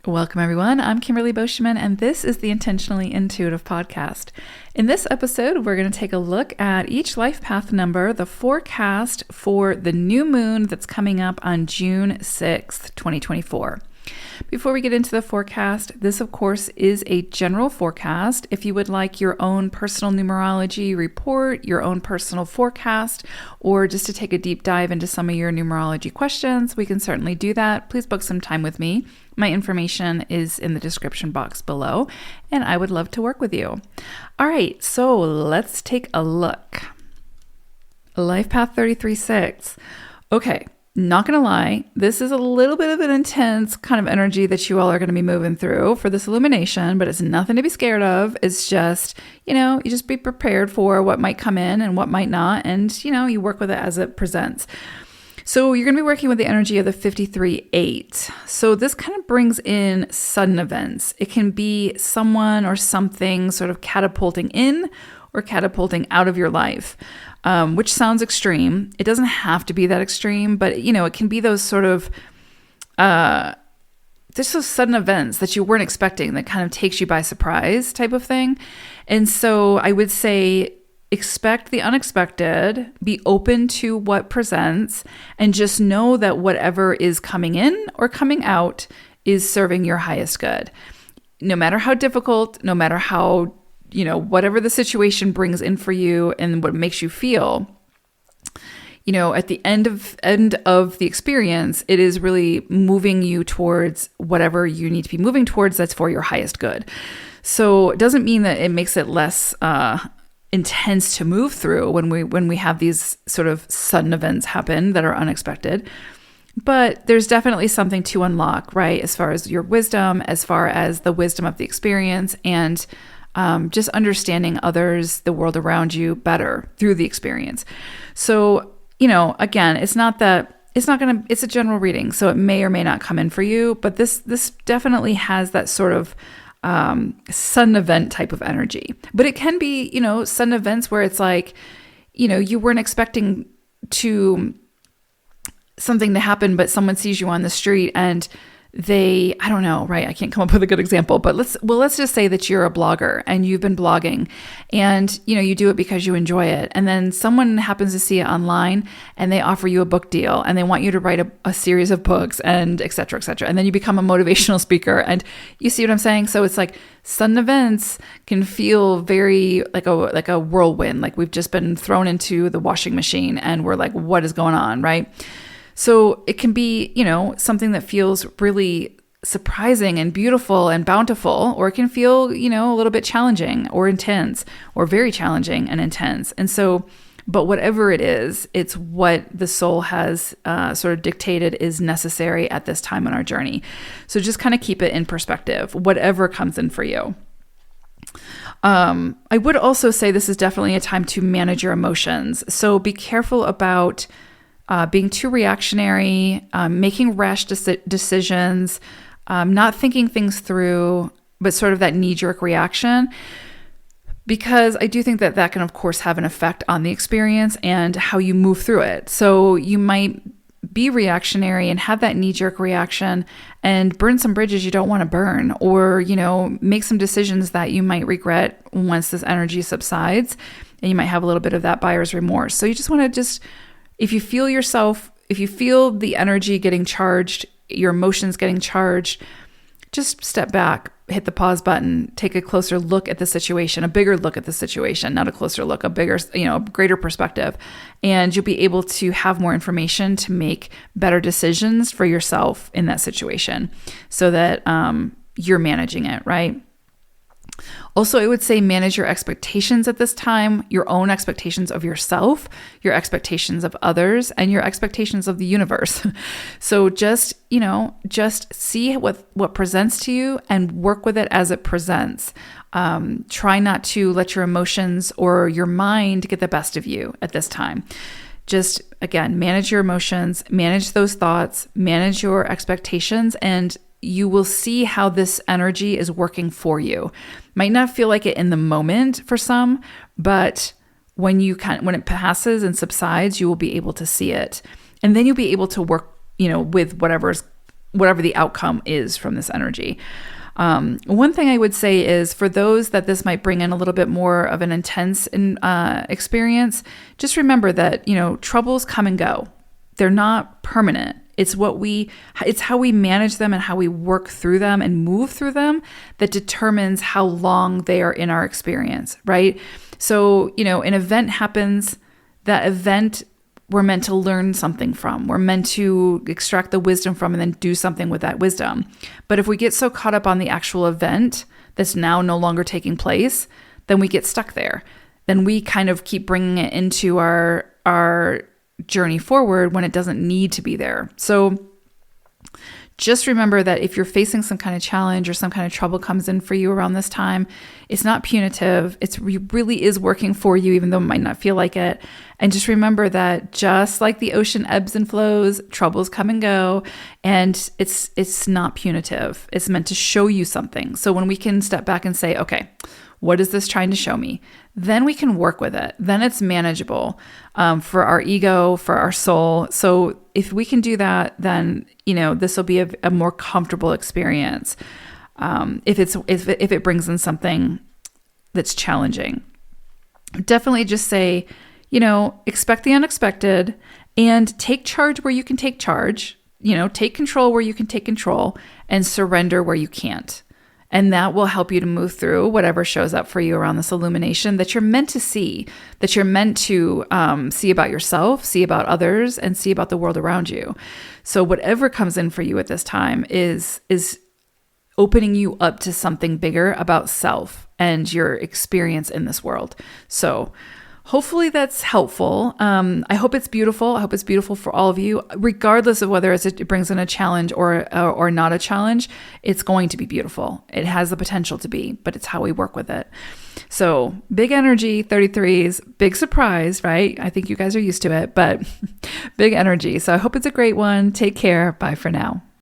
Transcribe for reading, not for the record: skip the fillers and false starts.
Welcome, everyone. I'm Kimberly Boschman, and this is the Intentionally Intuitive podcast. In this episode, we're going to take a look at each life path number, the forecast for the new moon that's coming up on June 6th, 2024. Before we get into the forecast, this, of course, is a general forecast. If you would like your own personal numerology report, your own personal forecast, or just to take a deep dive into some of your numerology questions, we can certainly do that. Please book some time with me. My information is in the description box below, and I would love to work with you. All right, so let's take a look. Life Path 33-6. Okay. Not going to lie, this is a little bit of an intense kind of energy that you all are going to be moving through for this illumination, but it's nothing to be scared of. It's just, you just be prepared for what might come in and what might not. And, you work with it as it presents. So you're going to be working with the energy of the 53-8. So this kind of brings in sudden events. It can be someone or something sort of catapulting in or catapulting out of your life. Which sounds extreme. It doesn't have to be that extreme, but it can be those sort of just those sudden events that you weren't expecting that kind of takes you by surprise type of thing. And so I would say expect the unexpected, be open to what presents, and just know that whatever is coming in or coming out is serving your highest good. No matter how difficult, no matter how whatever the situation brings in for you and what makes you feel, at the end of the experience, it is really moving you towards whatever you need to be moving towards that's for your highest good. So it doesn't mean that it makes it less intense to move through when we have these sort of sudden events happen that are unexpected. But there's definitely something to unlock, right? As far as your wisdom, as far as the wisdom of the experience, and just understanding others, the world around you better through the experience. So, again, it's a general reading, so it may or may not come in for you, but this definitely has that sort of sudden event type of energy. But it can be, sudden events where it's like, you weren't expecting something to happen, but someone sees you on the street and I don't know, right? I can't come up with a good example, but let's just say that you're a blogger and you've been blogging and, you do it because you enjoy it. And then someone happens to see it online and they offer you a book deal and they want you to write a series of books and et cetera, et cetera. And then you become a motivational speaker, and you see what I'm saying? So it's like sudden events can feel very like a whirlwind, like we've just been thrown into the washing machine and we're like, what is going on, right? So it can be, something that feels really surprising and beautiful and bountiful, or it can feel, a little bit challenging or intense or very challenging and intense. And so, but whatever it is, it's what the soul has sort of dictated is necessary at this time in our journey. So just kind of keep it in perspective, whatever comes in for you. I would also say this is definitely a time to manage your emotions. So be careful about being too reactionary, making rash decisions, not thinking things through, but sort of that knee-jerk reaction, because I do think that can, of course, have an effect on the experience and how you move through it. So you might be reactionary and have that knee-jerk reaction and burn some bridges you don't want to burn, or, make some decisions that you might regret once this energy subsides, and you might have a little bit of that buyer's remorse. So you just want to if you feel the energy getting charged, your emotions getting charged, just step back, hit the pause button, take a closer look at the situation, a bigger look at the situation, not a closer look, a bigger, greater perspective. And you'll be able to have more information to make better decisions for yourself in that situation so that you're managing it, right? Also, I would say manage your expectations at this time, your own expectations of yourself, your expectations of others, and your expectations of the universe. So just see what presents to you and work with it as it presents. Try not to let your emotions or your mind get the best of you at this time. Just, again, manage your emotions, manage those thoughts, manage your expectations, and you will see how this energy is working for you. Might not feel like it in the moment for some, but when it passes and subsides, you will be able to see it. And then you'll be able to work, with whatever's whatever the outcome is from this energy. One thing I would say is for those that this might bring in a little bit more of an intense experience, just remember that, troubles come and go. They're not permanent. It's how we manage them and how we work through them and move through them that determines how long they are in our experience, right? So, an event happens, that event we're meant to learn something from. We're meant to extract the wisdom from and then do something with that wisdom. But if we get so caught up on the actual event that's now no longer taking place, then we get stuck there. Then we kind of keep bringing it into our journey forward when it doesn't need to be there. So just remember that if you're facing some kind of challenge or some kind of trouble comes in for you around this time, it's not punitive. It really is working for you, even though it might not feel like it. And just remember that just like the ocean ebbs and flows, troubles come and go, and it's not punitive. It's meant to show you something. So when we can step back and say, okay, what is this trying to show me? Then we can work with it. Then it's manageable for our ego, for our soul. So if we can do that, then this will be a more comfortable experience. If it brings in something that's challenging, definitely just say, expect the unexpected and take charge where you can take charge. Take control where you can take control, and surrender where you can't. And that will help you to move through whatever shows up for you around this illumination that you're meant to see, that you're meant to see about yourself, see about others, and see about the world around you. So whatever comes in for you at this time is opening you up to something bigger about self and your experience in this world. So hopefully that's helpful. I hope it's beautiful. I hope it's beautiful for all of you, regardless of whether it brings in a challenge or not a challenge. It's going to be beautiful. It has the potential to be, but it's how we work with it. So big energy, 33s, big surprise, right? I think you guys are used to it, but big energy. So I hope it's a great one. Take care. Bye for now.